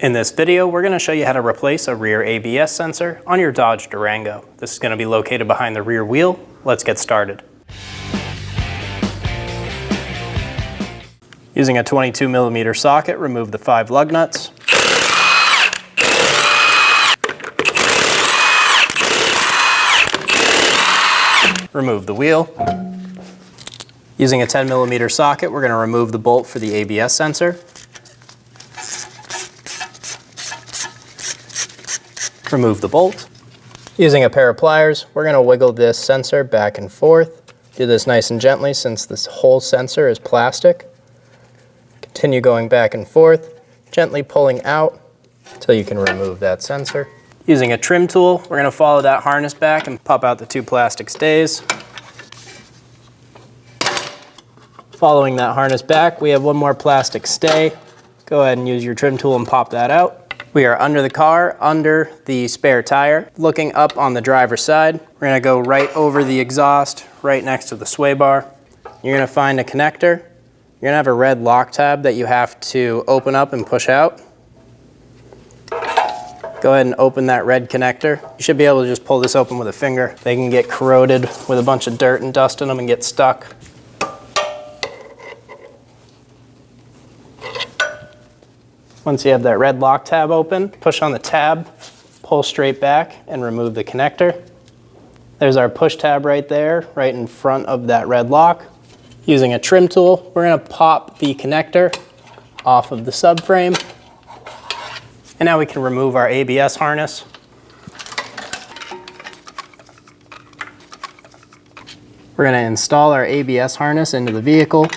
In this video, we're going to show you how to replace a rear ABS sensor on your Dodge Durango. This is going to be located behind the rear wheel. Let's get started. Using a 22mm socket, remove the 5 lug nuts. Remove the wheel. Using a 10mm socket, we're going to remove the bolt for the ABS sensor. Remove the bolt. Using a pair of pliers, we're going to wiggle this sensor back and forth. Do this nice and gently since this whole sensor is plastic. Continue going back and forth, gently pulling out until you can remove that sensor. Using a trim tool, we're going to follow that harness back and pop out the 2 plastic stays. Following that harness back, we have 1 more plastic stay. Go ahead and use your trim tool and pop that out. We are under the car, under the spare tire. Looking up on the driver's side, we're going to go right over the exhaust, right next to the sway bar. You're going to find a connector. You're going to have a red lock tab that you have to open up and push out. Go ahead and open that red connector. You should be able to just pull this open with a finger. They can get corroded with a bunch of dirt and dust in them and get stuck. Once you have that red lock tab open, push on the tab, pull straight back, and remove the connector. There's our push tab right there, right in front of that red lock. Using a trim tool, we're going to pop the connector off of the subframe. And now we can remove our ABS harness. We're going to install our ABS harness into the vehicle.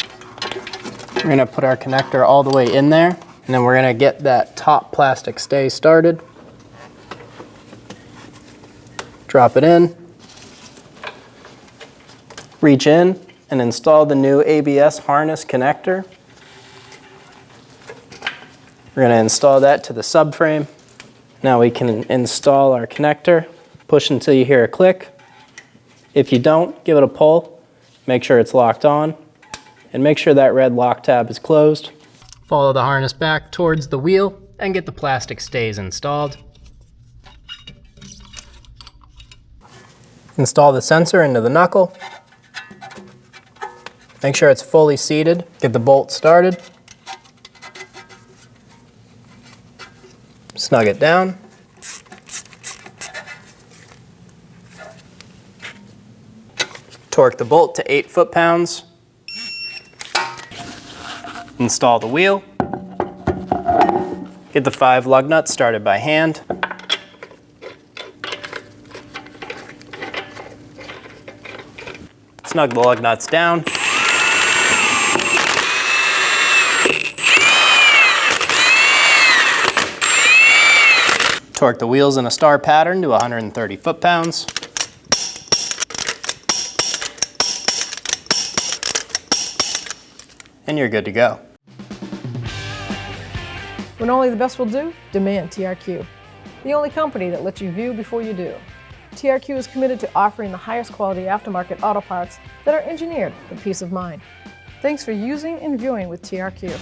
We're going to put our connector all the way in there, and then we're going to get that top plastic stay started. Drop it in. Reach in and install the new ABS harness connector. We're going to install that to the subframe. Now we can install our connector. Push until you hear a click. If you don't, give it a pull. Make sure it's locked on. And make sure that red lock tab is closed. Follow the harness back towards the wheel and get the plastic stays installed. Install the sensor into the knuckle. Make sure it's fully seated. Get the bolt started. Snug it down. Torque the bolt to 8 foot-pounds. Install the wheel. Get the 5 lug nuts started by hand. Snug the lug nuts down. Torque the wheels in a star pattern to 130 foot-pounds. And you're good to go. When only the best will do, demand TRQ. The only company that lets you view before you do. TRQ is committed to offering the highest quality aftermarket auto parts that are engineered for peace of mind. Thanks for using and viewing with TRQ.